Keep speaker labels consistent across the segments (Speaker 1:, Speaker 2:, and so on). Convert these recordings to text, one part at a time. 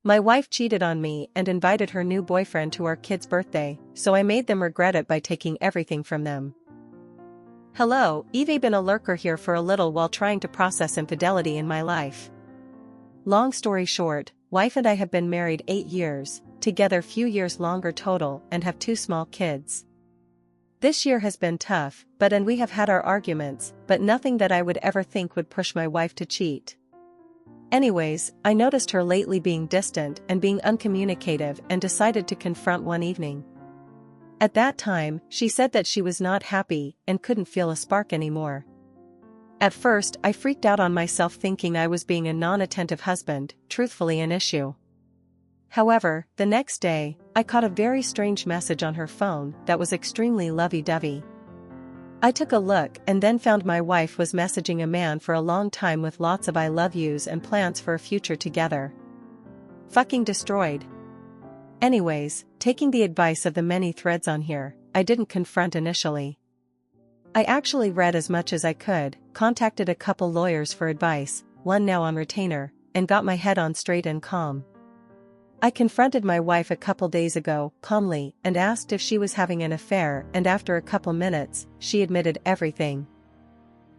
Speaker 1: My wife cheated on me and invited her new boyfriend to our kid's birthday, so I made them regret it by taking everything from them. Hello, Evie, been a lurker here for a little while trying to process infidelity in my life. Long story short, wife and I have been married 8 years, together few years longer total, and have 2 small kids. This year has been tough, and we have had our arguments, but nothing that I would ever think would push my wife to cheat. Anyways, I noticed her lately being distant and being uncommunicative and decided to confront one evening. At that time, she said that she was not happy and couldn't feel a spark anymore. At first, I freaked out on myself thinking I was being a non-attentive husband, truthfully an issue. However, the next day, I caught a very strange message on her phone that was extremely lovey-dovey. I took a look and then found my wife was messaging a man for a long time with lots of I love yous and plans for a future together. Fucking destroyed. Anyways, taking the advice of the many threads on here, I didn't confront initially. I actually read as much as I could, contacted a couple lawyers for advice, one now on retainer, and got my head on straight and calm. I confronted my wife a couple days ago, calmly, and asked if she was having an affair, and after a couple minutes, she admitted everything.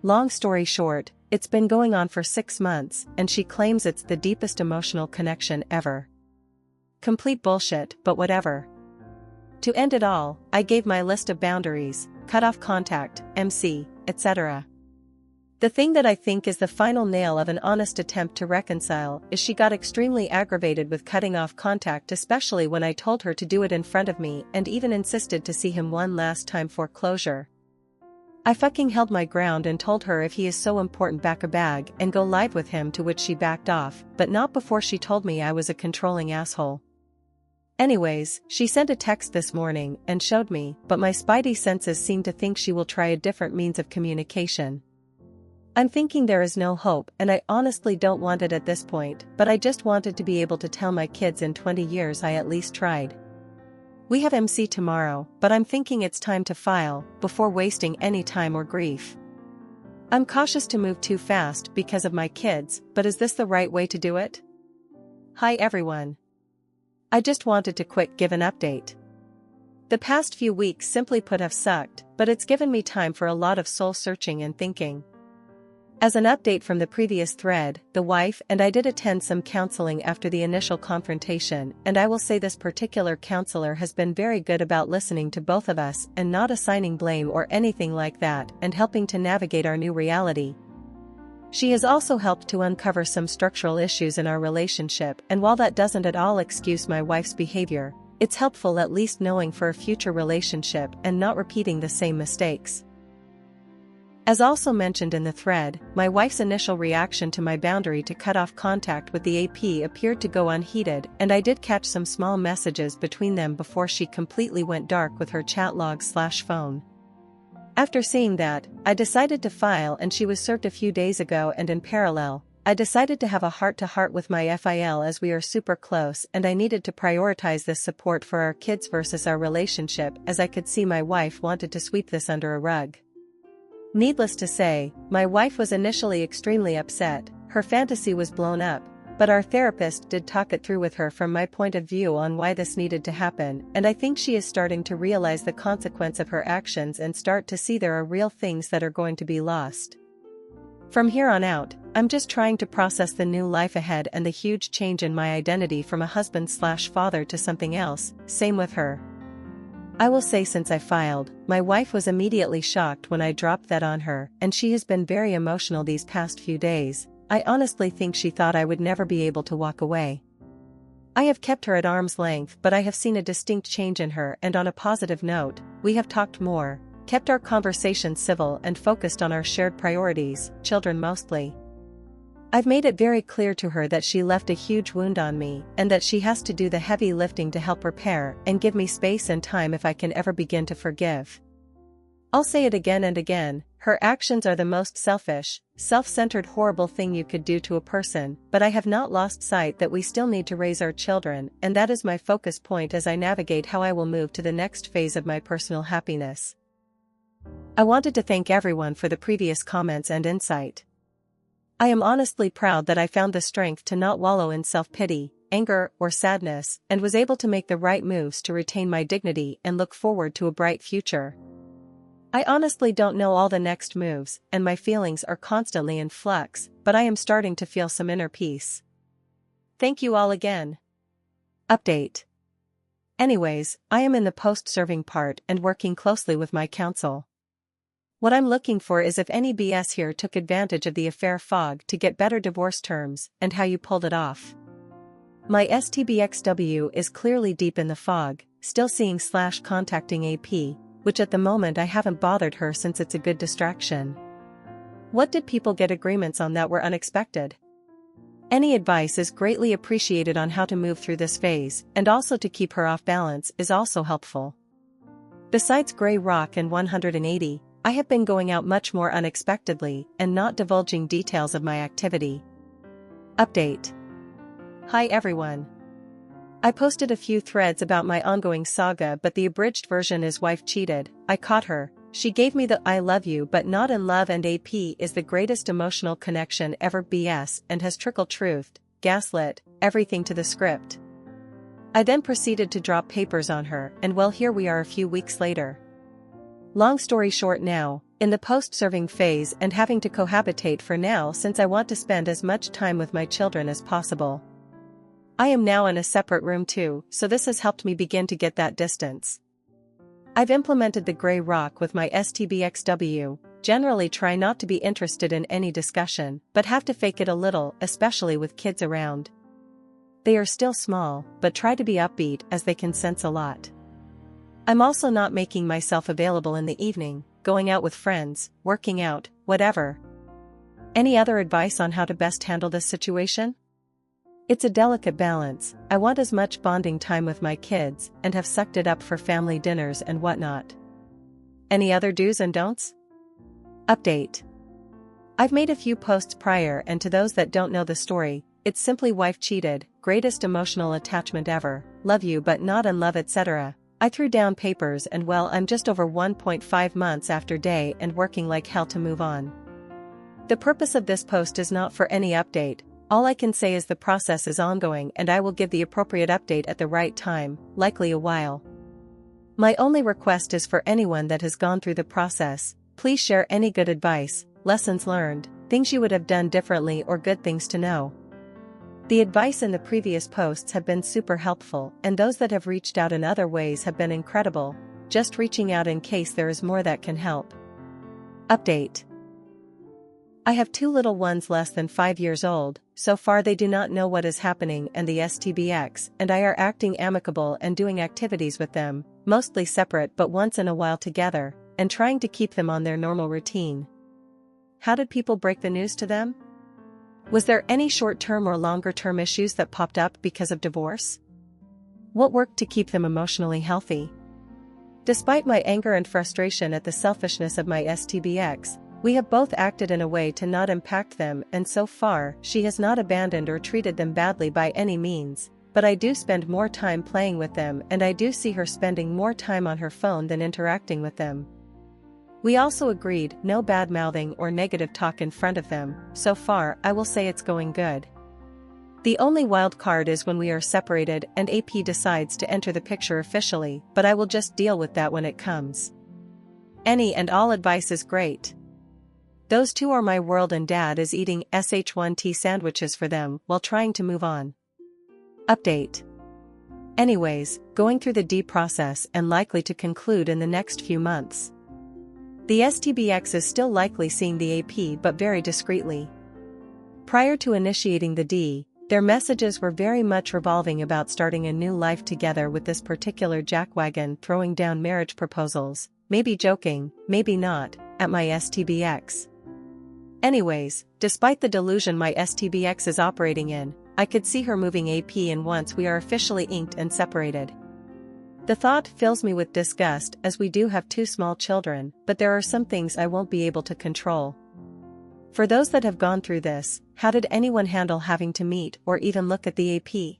Speaker 1: Long story short, it's been going on for 6 months, and she claims it's the deepest emotional connection ever. Complete bullshit, but whatever. To end it all, I gave my list of boundaries, cut off contact, MC, etc. The thing that I think is the final nail of an honest attempt to reconcile is she got extremely aggravated with cutting off contact, especially when I told her to do it in front of me and even insisted to see him one last time for closure. I fucking held my ground and told her if he is so important back a bag and go live with him, to which she backed off, but not before she told me I was a controlling asshole. Anyways, she sent a text this morning and showed me, but my spidey senses seem to think she will try a different means of communication. I'm thinking there is no hope, and I honestly don't want it at this point, but I just wanted to be able to tell my kids in 20 years I at least tried. We have MC tomorrow, but I'm thinking it's time to file, before wasting any time or grief. I'm cautious to move too fast because of my kids, but is this the right way to do it? Hi everyone. I just wanted to quick give an update. The past few weeks simply put have sucked, but it's given me time for a lot of soul searching and thinking. As an update from the previous thread, the wife and I did attend some counseling after the initial confrontation, and I will say this particular counselor has been very good about listening to both of us and not assigning blame or anything like that, and helping to navigate our new reality. She has also helped to uncover some structural issues in our relationship, and while that doesn't at all excuse my wife's behavior, it's helpful at least knowing for a future relationship and not repeating the same mistakes. As also mentioned in the thread, my wife's initial reaction to my boundary to cut off contact with the AP appeared to go unheeded, and I did catch some small messages between them before she completely went dark with her chat log/phone. After seeing that, I decided to file, and she was served a few days ago, and in parallel, I decided to have a heart-to-heart with my FIL as we are super close and I needed to prioritize this support for our kids versus our relationship, as I could see my wife wanted to sweep this under a rug. Needless to say, my wife was initially extremely upset, her fantasy was blown up, but our therapist did talk it through with her from my point of view on why this needed to happen, and I think she is starting to realize the consequence of her actions and start to see there are real things that are going to be lost. From here on out, I'm just trying to process the new life ahead and the huge change in my identity from a husband/father to something else, same with her. I will say since I filed, my wife was immediately shocked when I dropped that on her, and she has been very emotional these past few days. I honestly think she thought I would never be able to walk away. I have kept her at arm's length, but I have seen a distinct change in her, and on a positive note, we have talked more, kept our conversations civil and focused on our shared priorities, children mostly. I've made it very clear to her that she left a huge wound on me, and that she has to do the heavy lifting to help repair and give me space and time if I can ever begin to forgive. I'll say it again and again, her actions are the most selfish, self-centered horrible thing you could do to a person, but I have not lost sight that we still need to raise our children, and that is my focus point as I navigate how I will move to the next phase of my personal happiness. I wanted to thank everyone for the previous comments and insight. I am honestly proud that I found the strength to not wallow in self-pity, anger, or sadness, and was able to make the right moves to retain my dignity and look forward to a bright future. I honestly don't know all the next moves, and my feelings are constantly in flux, but I am starting to feel some inner peace. Thank you all again. Update. Anyways, I am in the post-serving part and working closely with my counsel. What I'm looking for is if any BS here took advantage of the affair fog to get better divorce terms and how you pulled it off. My STBXW is clearly deep in the fog, still seeing/contacting AP, which at the moment I haven't bothered her since it's a good distraction. What did people get agreements on that were unexpected? Any advice is greatly appreciated on how to move through this phase, and also to keep her off balance is also helpful. Besides Grey Rock and 180, I have been going out much more unexpectedly and not divulging details of my activity. Update. Hi everyone. I posted a few threads about my ongoing saga, but the abridged version is wife cheated, I caught her, she gave me the I love you but not in love, and AP is the greatest emotional connection ever BS and has trickle-truthed, gaslit, everything to the script. I then proceeded to drop papers on her, and well, here we are a few weeks later. Long story short, now, in the post-serving phase and having to cohabitate for now since I want to spend as much time with my children as possible. I am now in a separate room too, so this has helped me begin to get that distance. I've implemented the Grey Rock with my STBXW, generally try not to be interested in any discussion, but have to fake it a little, especially with kids around. They are still small, but try to be upbeat as they can sense a lot. I'm also not making myself available in the evening, going out with friends, working out, whatever. Any other advice on how to best handle this situation? It's a delicate balance. I want as much bonding time with my kids and have sucked it up for family dinners and whatnot. Any other do's and don'ts? Update. I've made a few posts prior, and to those that don't know the story, it's simply wife cheated, greatest emotional attachment ever, love you but not in love, etc. I threw down papers and well, I'm just over 1.5 months after day and working like hell to move on. The purpose of this post is not for any update. All I can say is the process is ongoing and I will give the appropriate update at the right time, likely a while. My only request is for anyone that has gone through the process, please share any good advice, lessons learned, things you would have done differently or good things to know. The advice in the previous posts have been super helpful, and those that have reached out in other ways have been incredible, just reaching out in case there is more that can help. Update. I have 2 little ones less than 5 years old, so far they do not know what is happening and the STBX and I are acting amicable and doing activities with them, mostly separate but once in a while together, and trying to keep them on their normal routine. How did people break the news to them? Was there any short-term or longer-term issues that popped up because of divorce? What worked to keep them emotionally healthy? Despite my anger and frustration at the selfishness of my STBX, we have both acted in a way to not impact them, and so far, she has not abandoned or treated them badly by any means, but I do spend more time playing with them and I do see her spending more time on her phone than interacting with them. We also agreed no bad-mouthing or negative talk in front of them. So far, I will say it's going good. The only wild card is when we are separated and AP decides to enter the picture officially, but I will just deal with that when it comes. Any and all advice is great. Those 2 are my world, and Dad is eating SH1T sandwiches for them while trying to move on. Update. Anyways, going through the D process and likely to conclude in the next few months. The STBX is still likely seeing the AP but very discreetly. Prior to initiating the D, their messages were very much revolving about starting a new life together with this particular jackwagon throwing down marriage proposals, maybe joking, maybe not, at my STBX. Anyways, despite the delusion my STBX is operating in, I could see her moving AP in once we are officially inked and separated. The thought fills me with disgust as we do have 2 small children, but there are some things I won't be able to control. For those that have gone through this, how did anyone handle having to meet or even look at the AP?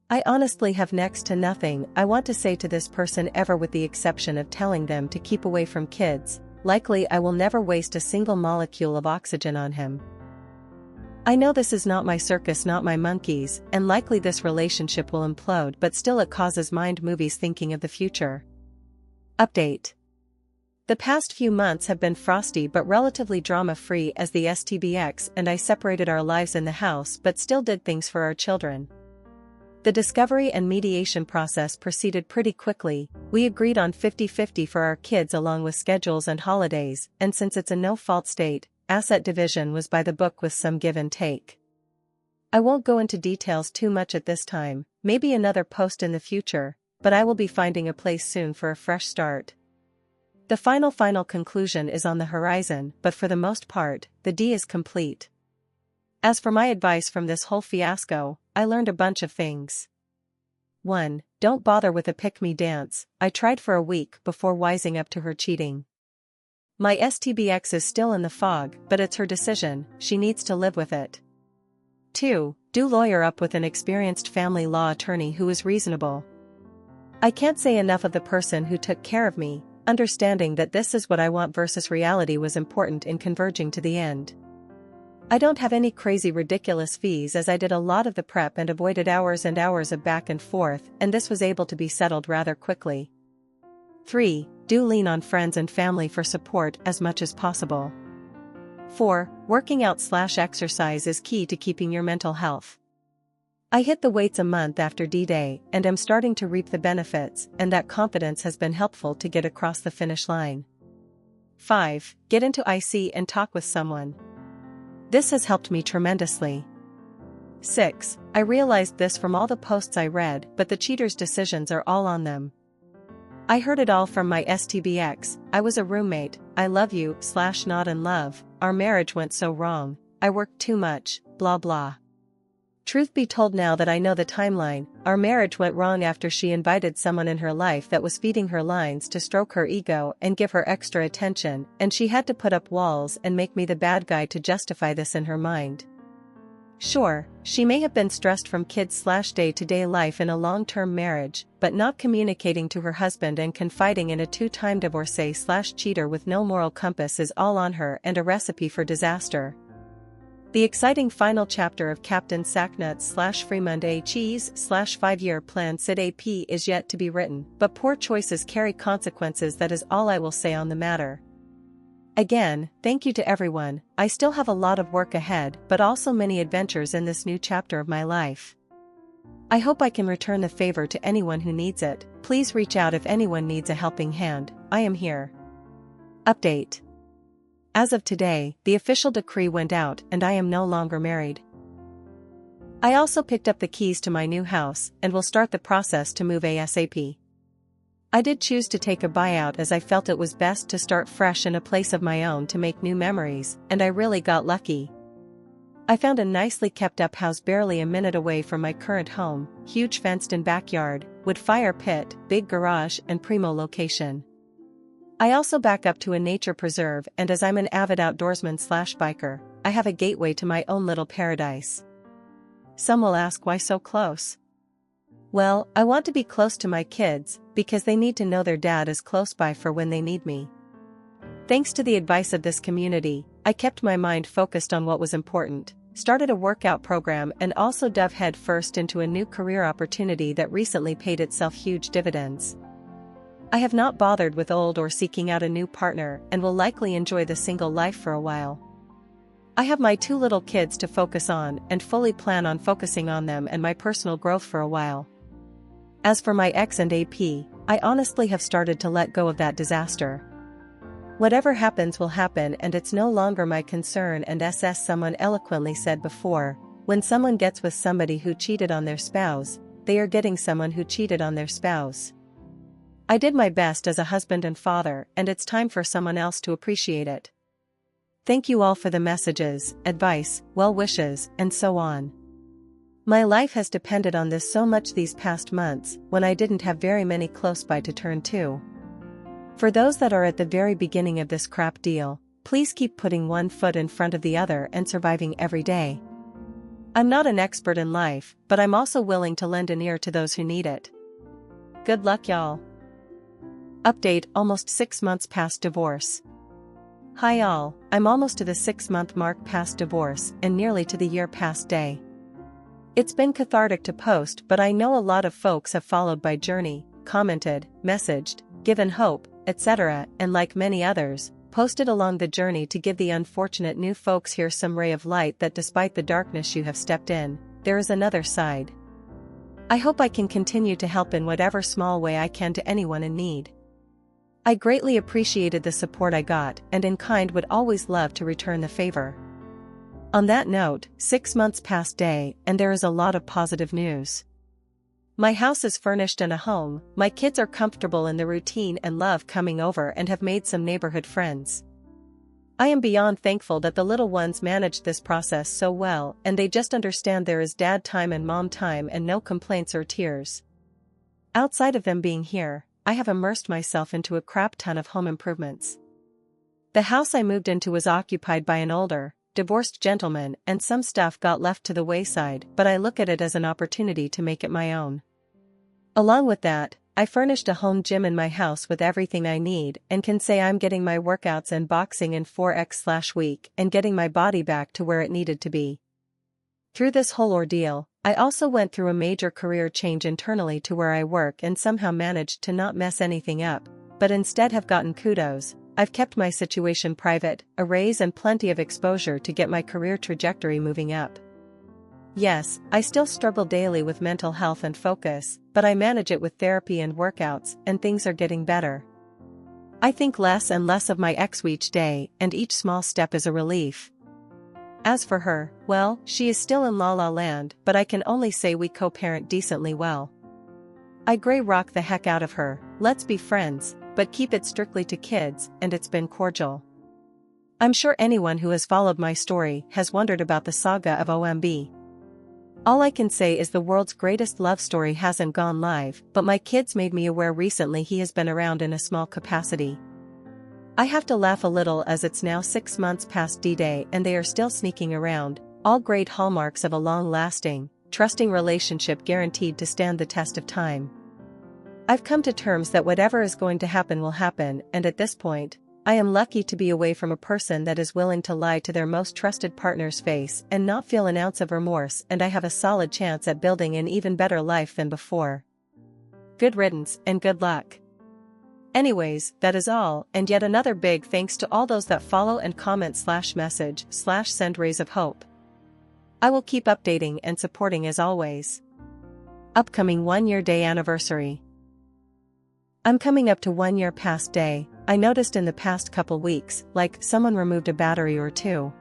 Speaker 1: I honestly have next to nothing I want to say to this person ever, with the exception of telling them to keep away from kids. Likely I will never waste a single molecule of oxygen on him. I know this is not my circus, not my monkeys, and likely this relationship will implode, but still it causes mind movies thinking of the future. Update. The past few months have been frosty but relatively drama-free as the STBX and I separated our lives in the house but still did things for our children. The discovery and mediation process proceeded pretty quickly. We agreed on 50-50 for our kids along with schedules and holidays, and since it's a no-fault state, asset division was by the book with some give and take. I won't go into details too much at this time, maybe another post in the future, but I will be finding a place soon for a fresh start. The final conclusion is on the horizon, but for the most part, the D is complete. As for my advice from this whole fiasco, I learned a bunch of things. 1. Don't bother with a pick-me dance. I tried for a week before wising up to her cheating. My STBX is still in the fog, but it's her decision, she needs to live with it. 2. Do lawyer up with an experienced family law attorney who is reasonable. I can't say enough of the person who took care of me. Understanding that this is what I want versus reality was important in converging to the end. I don't have any crazy ridiculous fees as I did a lot of the prep and avoided hours and hours of back and forth, and this was able to be settled rather quickly. 3. Do lean on friends and family for support as much as possible. 4. Working out/exercise is key to keeping your mental health. I hit the weights a month after D-Day and am starting to reap the benefits, and that confidence has been helpful to get across the finish line. 5. Get into IC and talk with someone. This has helped me tremendously. 6. I realized this from all the posts I read, but the cheaters' decisions are all on them. I heard it all from my STBX. I was a roommate, I love you, /not in love, our marriage went so wrong, I worked too much, blah blah. Truth be told, now that I know the timeline, our marriage went wrong after she invited someone in her life that was feeding her lines to stroke her ego and give her extra attention, and she had to put up walls and make me the bad guy to justify this in her mind. Sure, she may have been stressed from kids/day-to-day life in a long-term marriage, but not communicating to her husband and confiding in a two-time divorcee/cheater with no moral compass is all on her and a recipe for disaster. The exciting final chapter of Captain Sacknuts/Fremont A. Cheese/5-year plan SID AP is yet to be written, but poor choices carry consequences. That is all I will say on the matter. Again, thank you to everyone. I still have a lot of work ahead, but also many adventures in this new chapter of my life. I hope I can return the favor to anyone who needs it. Please reach out if anyone needs a helping hand. I am here. Update. As of today, the official decree went out and I am no longer married. I also picked up the keys to my new house and will start the process to move ASAP. I did choose to take a buyout as I felt it was best to start fresh in a place of my own to make new memories, and I really got lucky. I found a nicely kept up house barely a minute away from my current home, huge fenced-in backyard, wood fire pit, big garage and primo location. I also back up to a nature preserve, and as I'm an avid outdoorsman/biker, I have a gateway to my own little paradise. Some will ask, why so close? Well, I want to be close to my kids, because they need to know their dad is close by for when they need me. Thanks to the advice of this community, I kept my mind focused on what was important, started a workout program and also dove head first into a new career opportunity that recently paid itself huge dividends. I have not bothered with old or seeking out a new partner and will likely enjoy the single life for a while. I have my 2 little kids to focus on and fully plan on focusing on them and my personal growth for a while. As for my ex and AP, I honestly have started to let go of that disaster. Whatever happens will happen and it's no longer my concern, and as someone eloquently said before, when someone gets with somebody who cheated on their spouse, they are getting someone who cheated on their spouse. I did my best as a husband and father, and it's time for someone else to appreciate it. Thank you all for the messages, advice, well wishes, and so on. My life has depended on this so much these past months, when I didn't have very many close by to turn to. For those that are at the very beginning of this crap deal, please keep putting one foot in front of the other and surviving every day. I'm not an expert in life, but I'm also willing to lend an ear to those who need it. Good luck, y'all. Update: almost 6 months past divorce. Hi all, I'm almost to the 6-month mark past divorce and nearly to the year past day. It's been cathartic to post, but I know a lot of folks have followed my journey, commented, messaged, given hope, etc., and like many others, posted along the journey to give the unfortunate new folks here some ray of light that despite the darkness you have stepped in, there is another side. I hope I can continue to help in whatever small way I can to anyone in need. I greatly appreciated the support I got and in kind would always love to return the favor. On that note, 6 months past day and there is a lot of positive news. My house is furnished and a home, my kids are comfortable in the routine and love coming over and have made some neighborhood friends. I am beyond thankful that the little ones managed this process so well and they just understand there is dad time and mom time and no complaints or tears. Outside of them being here, I have immersed myself into a crap ton of home improvements. The house I moved into was occupied by an older, divorced gentleman and some stuff got left to the wayside, but I look at it as an opportunity to make it my own. Along with that, I furnished a home gym in my house with everything I need and can say I'm getting my workouts and boxing in 4x/week and getting my body back to where it needed to be. Through this whole ordeal, I also went through a major career change internally to where I work and somehow managed to not mess anything up, but instead have gotten kudos. I've kept my situation private, a raise and plenty of exposure to get my career trajectory moving up. Yes, I still struggle daily with mental health and focus, but I manage it with therapy and workouts and things are getting better. I think less and less of my ex each day and each small step is a relief. As for her, well, she is still in La La Land, but I can only say we co-parent decently well. I grey rock the heck out of her, let's be friends, but keep it strictly to kids, and it's been cordial. I'm sure anyone who has followed my story has wondered about the saga of OMB. All I can say is the world's greatest love story hasn't gone live, but my kids made me aware recently he has been around in a small capacity. I have to laugh a little as it's now 6 months past D-Day and they are still sneaking around, all great hallmarks of a long-lasting, trusting relationship guaranteed to stand the test of time. I've come to terms that whatever is going to happen will happen, and at this point, I am lucky to be away from a person that is willing to lie to their most trusted partner's face and not feel an ounce of remorse, and I have a solid chance at building an even better life than before. Good riddance and good luck. Anyways, that is all, and yet another big thanks to all those that follow and comment/message/send rays of hope. I will keep updating and supporting as always. Upcoming 1-year day anniversary. I'm coming up to 1 year past day. I noticed in the past couple weeks, like someone removed a battery or two.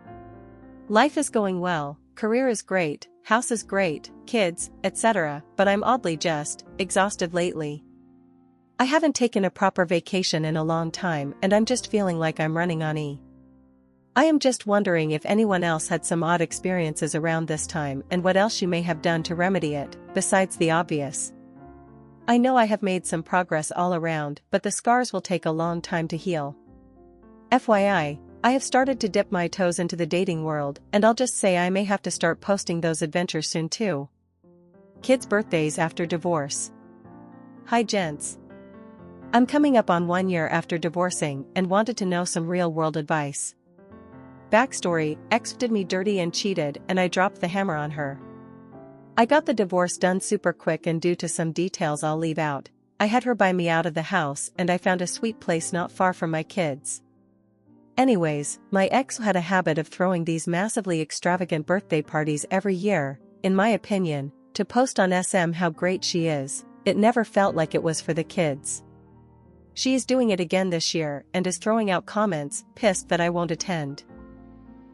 Speaker 1: Life is going well, career is great, house is great, kids, etc., but I'm oddly just exhausted lately. I haven't taken a proper vacation in a long time and I'm just feeling like I'm running on E. I am just wondering if anyone else had some odd experiences around this time and what else you may have done to remedy it, besides the obvious. I know I have made some progress all around, but the scars will take a long time to heal. FYI, I have started to dip my toes into the dating world, and I'll just say I may have to start posting those adventures soon too. Kids' birthdays after divorce. Hi gents. I'm coming up on 1 year after divorcing and wanted to know some real-world advice. Backstory: ex did me dirty and cheated and I dropped the hammer on her. I got the divorce done super quick and due to some details I'll leave out, I had her buy me out of the house and I found a sweet place not far from my kids. Anyways, my ex had a habit of throwing these massively extravagant birthday parties every year, in my opinion, to post on SM how great she is. It never felt like it was for the kids. She is doing it again this year and is throwing out comments, pissed that I won't attend.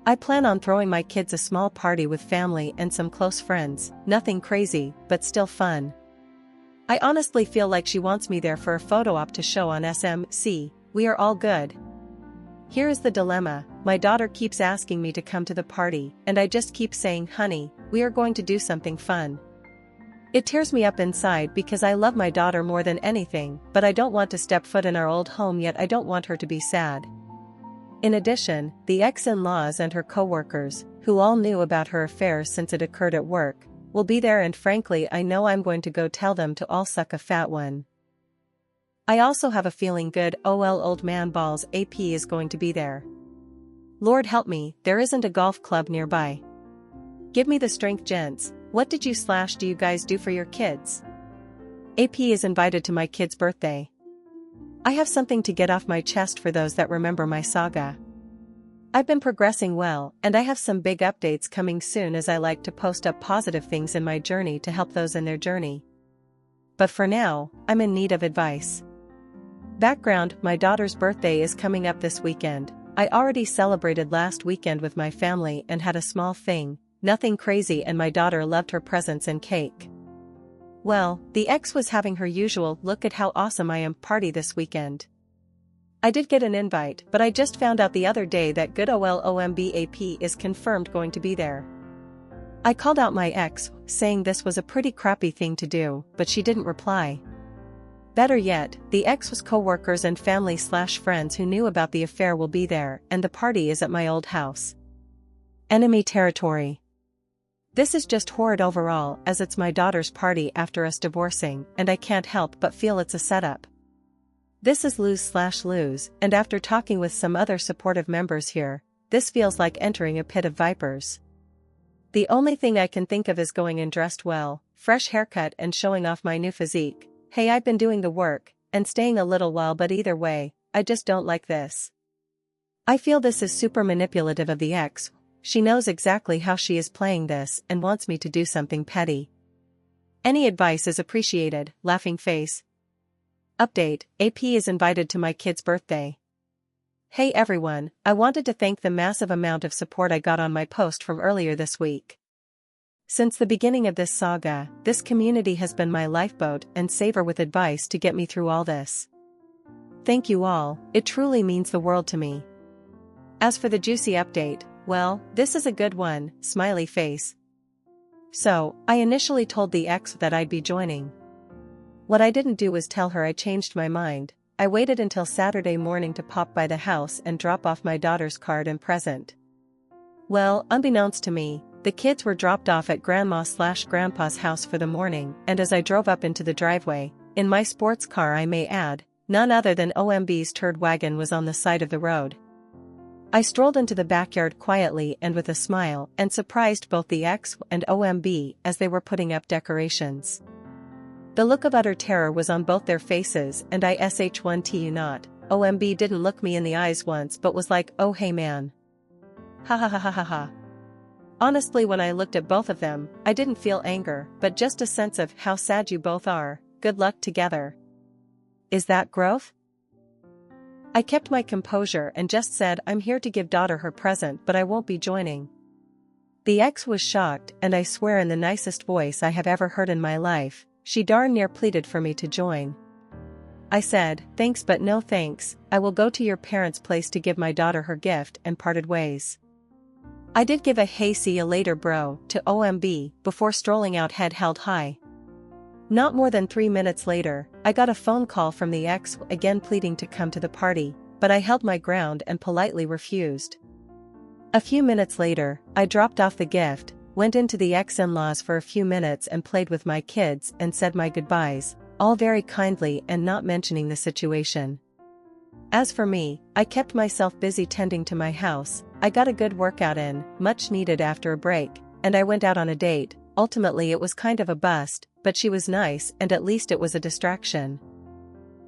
Speaker 1: I plan on throwing my kids a small party with family and some close friends, nothing crazy, but still fun. I honestly feel like she wants me there for a photo op to show on SMC, we are all good. Here is the dilemma: my daughter keeps asking me to come to the party, and I just keep saying, honey, we are going to do something fun. It tears me up inside because I love my daughter more than anything, but I don't want to step foot in our old home yet I don't want her to be sad. In addition, the ex-in-laws and her co-workers, who all knew about her affair since it occurred at work, will be there and frankly I know I'm going to go tell them to all suck a fat one. I also have a feeling good ol old man balls AP is going to be there. Lord help me, there isn't a golf club nearby. Give me the strength, gents. What did you/do you guys do for your kids? AP is invited to my kid's birthday. I have something to get off my chest for those that remember my saga. I've been progressing well, and I have some big updates coming soon as I like to post up positive things in my journey to help those in their journey. But for now, I'm in need of advice. Background: my daughter's birthday is coming up this weekend. I already celebrated last weekend with my family and had a small thing, nothing crazy, and my daughter loved her presents and cake. Well, the ex was having her usual "look at how awesome I am" party this weekend. I did get an invite, but I just found out the other day that good OLOMB AP is confirmed going to be there. I called out my ex, saying this was a pretty crappy thing to do, but she didn't reply. Better yet, the ex's co-workers and family/friends who knew about the affair will be there, and the party is at my old house. Enemy territory. This is just horrid overall, as it's my daughter's party after us divorcing, and I can't help but feel it's a setup. This is lose/lose, and after talking with some other supportive members here, this feels like entering a pit of vipers. The only thing I can think of is going in dressed well, fresh haircut, and showing off my new physique. Hey, I've been doing the work, and staying a little while, but either way, I just don't like this. I feel this is super manipulative of the ex. She knows exactly how she is playing this and wants me to do something petty. Any advice is appreciated, laughing face. Update: AP is invited to my kid's birthday. Hey everyone, I wanted to thank the massive amount of support I got on my post from earlier this week. Since the beginning of this saga, this community has been my lifeboat and saver with advice to get me through all this. Thank you all, it truly means the world to me. As for the juicy update, well, this is a good one, smiley face. So, I initially told the ex that I'd be joining. What I didn't do was tell her I changed my mind. I waited until Saturday morning to pop by the house and drop off my daughter's card and present. Well, unbeknownst to me, the kids were dropped off at Grandma/Grandpa's house for the morning, and as I drove up into the driveway, in my sports car I may add, none other than OMB's turd wagon was on the side of the road. I strolled into the backyard quietly and with a smile and surprised both the ex and OMB as they were putting up decorations. The look of utter terror was on both their faces, and I sh1tu not. OMB didn't look me in the eyes once but was like, "Oh hey man. Ha ha ha ha ha ha." Honestly, when I looked at both of them, I didn't feel anger, but just a sense of how sad you both are, good luck together. Is that growth? I kept my composure and just said I'm here to give daughter her present, but I won't be joining. The ex was shocked, and I swear in the nicest voice I have ever heard in my life, she darn near pleaded for me to join. I said, thanks but no thanks, I will go to your parents' place to give my daughter her gift, and parted ways. I did give a "hey see ya later bro" to OMB before strolling out head held high. Not more than 3 minutes later, I got a phone call from the ex again pleading to come to the party, but I held my ground and politely refused. A few minutes later, I dropped off the gift, went into the ex-in-laws for a few minutes and played with my kids and said my goodbyes, all very kindly and not mentioning the situation. As for me, I kept myself busy tending to my house. I got a good workout in, much needed after a break, and I went out on a date. Ultimately it was kind of a bust, but she was nice and at least it was a distraction.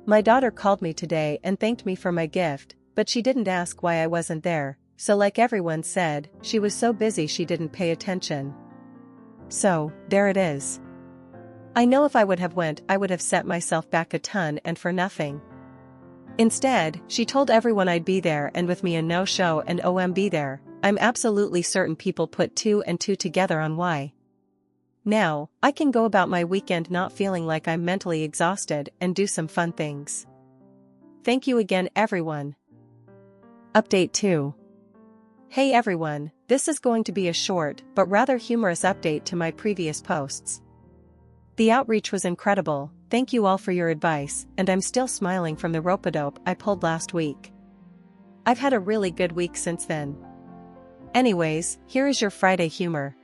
Speaker 1: My daughter called me today and thanked me for my gift, but she didn't ask why I wasn't there, so like everyone said, she was so busy she didn't pay attention. So, there it is. I know if I would have went I would have set myself back a ton and for nothing. Instead, she told everyone I'd be there and with me a no-show and OMB there. I'm absolutely certain people put 2 and 2 together on why. Now, I can go about my weekend not feeling like I'm mentally exhausted and do some fun things. Thank you again everyone. Update 2. Hey everyone, this is going to be a short but rather humorous update to my previous posts. The outreach was incredible, thank you all for your advice, and I'm still smiling from the rope-a-dope I pulled last week. I've had a really good week since then. Anyways, here is your Friday humor.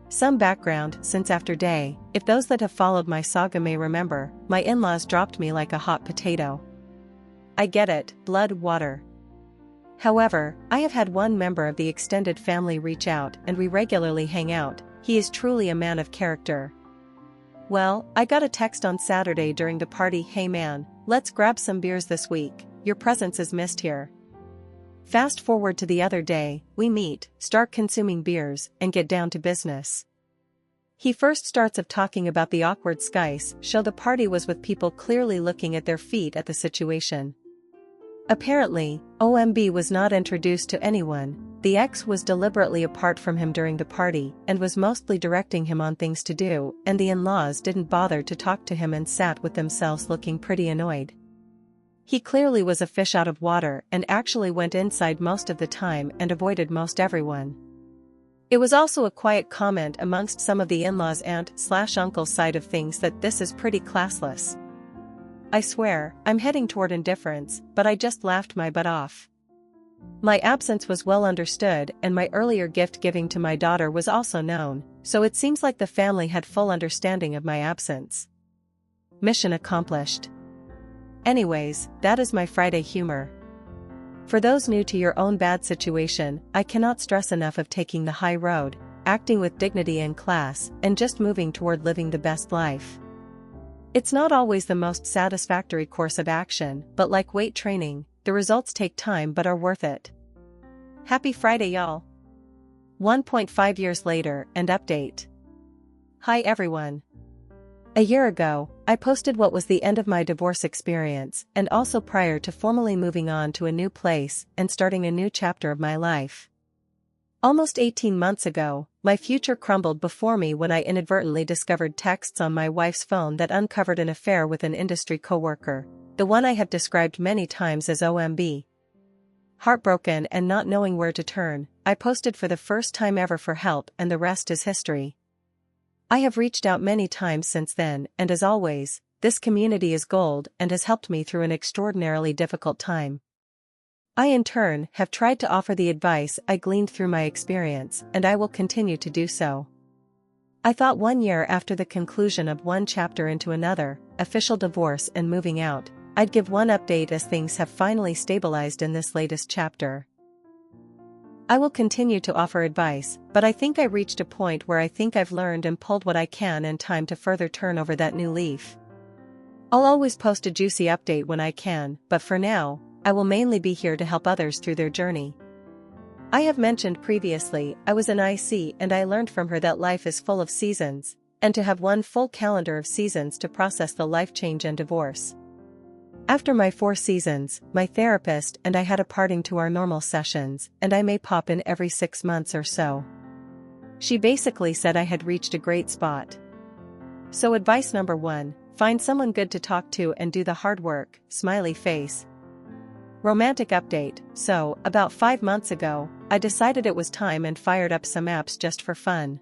Speaker 1: Some background: since after day, if those that have followed my saga may remember, my in-laws dropped me like a hot potato. I get it, blood, water. However, I have had one member of the extended family reach out and we regularly hang out. He is truly a man of character. Well, I got a text on Saturday during the party, "Hey man, let's grab some beers this week, your presence is missed here." Fast forward to the other day, we meet, start consuming beers, and get down to business. He first starts of talking about the awkward skies, show the party was with people clearly looking at their feet at the situation. Apparently, OMB was not introduced to anyone, the ex was deliberately apart from him during the party and was mostly directing him on things to do, and the in-laws didn't bother to talk to him and sat with themselves looking pretty annoyed. He clearly was a fish out of water and actually went inside most of the time and avoided most everyone. It was also a quiet comment amongst some of the in-laws' aunt/uncle side of things that this is pretty classless. I swear, I'm heading toward indifference, but I just laughed my butt off. My absence was well understood and my earlier gift giving to my daughter was also known, so it seems like the family had full understanding of my absence. Mission accomplished. Anyways, that is my Friday humor. For those new to your own bad situation, I cannot stress enough of taking the high road, acting with dignity and class, and just moving toward living the best life. It's not always the most satisfactory course of action, but like weight training, the results take time but are worth it. Happy Friday, y'all! 1.5 years later, and update. Hi everyone. A year ago, I posted what was the end of my divorce experience, and also prior to formally moving on to a new place and starting a new chapter of my life. Almost 18 months ago, my future crumbled before me when I inadvertently discovered texts on my wife's phone that uncovered an affair with an industry coworker, the one I have described many times as OMB. Heartbroken and not knowing where to turn, I posted for the first time ever for help and the rest is history. I have reached out many times since then and as always, this community is gold and has helped me through an extraordinarily difficult time. I in turn have tried to offer the advice I gleaned through my experience and I will continue to do so. I thought 1 year after the conclusion of one chapter into another, official divorce and moving out, I'd give one update as things have finally stabilized in this latest chapter. I will continue to offer advice, but I think I reached a point where I think I've learned and pulled what I can and time to further turn over that new leaf. I'll always post a juicy update when I can, but for now, I will mainly be here to help others through their journey. I have mentioned previously, I was an IC and I learned from her that life is full of seasons, and to have one full calendar of seasons to process the life change and divorce. After my 4 seasons, my therapist and I had a parting to our normal sessions, and I may pop in every 6 months or so. She basically said I had reached a great spot. So advice number 1, find someone good to talk to and do the hard work, smiley face. Romantic update, so, about 5 months ago, I decided it was time and fired up some apps just for fun.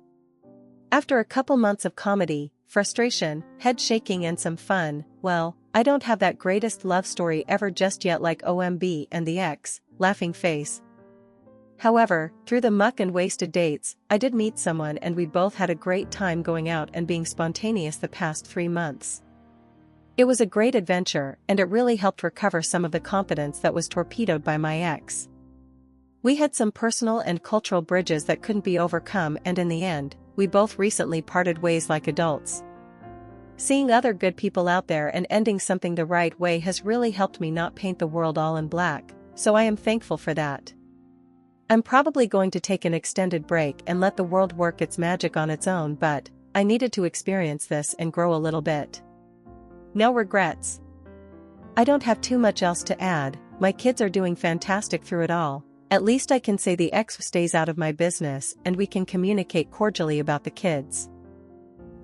Speaker 1: After a couple months of comedy, frustration, head shaking and some fun, well, I don't have that greatest love story ever just yet like OMB and the ex, laughing face. However, through the muck and wasted dates, I did meet someone and we both had a great time going out and being spontaneous the past 3 months. It was a great adventure and it really helped recover some of the confidence that was torpedoed by my ex. We had some personal and cultural bridges that couldn't be overcome and in the end, we both recently parted ways like adults. Seeing other good people out there and ending something the right way has really helped me not paint the world all in black, so I am thankful for that. I'm probably going to take an extended break and let the world work its magic on its own, but I needed to experience this and grow a little bit. No regrets. I don't have too much else to add, my kids are doing fantastic through it all. At least I can say the ex stays out of my business and we can communicate cordially about the kids.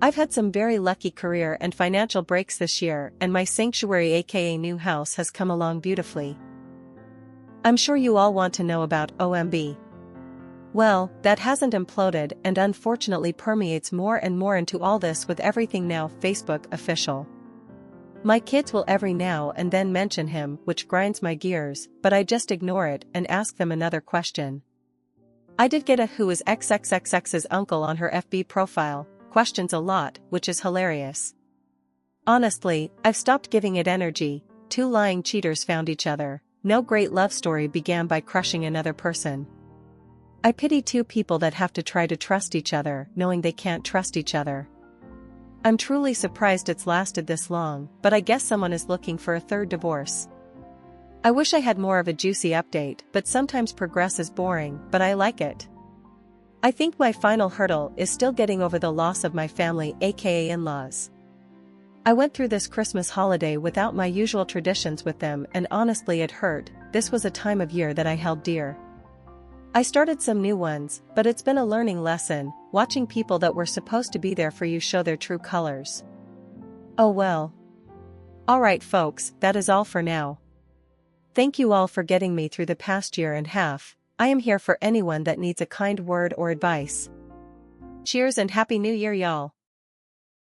Speaker 1: I've had some very lucky career and financial breaks this year and my sanctuary aka new house has come along beautifully. I'm sure you all want to know about OMB. Well, that hasn't imploded and unfortunately permeates more and more into all this with everything now Facebook official. My kids will every now and then mention him, which grinds my gears, but I just ignore it and ask them another question. I did get a "who is XXXX's uncle" on her FB profile, questions a lot, which is hilarious. Honestly, I've stopped giving it energy. 2 lying cheaters found each other. no great love story began by crushing another person. I pity two people that have to try to trust each other, knowing they can't trust each other. I'm truly surprised it's lasted this long, but I guess someone is looking for a third divorce. I wish I had more of a juicy update, but sometimes progress is boring, but I like it. I think my final hurdle is still getting over the loss of my family, aka in-laws. I went through this Christmas holiday without my usual traditions with them, and honestly it hurt. This was a time of year that I held dear. I started some new ones, but it's been a learning lesson, watching people that were supposed to be there for you show their true colors. Oh well. Alright folks, that is all for now. Thank you all for getting me through the past year and a half. I am here for anyone that needs a kind word or advice. Cheers and Happy New Year, y'all.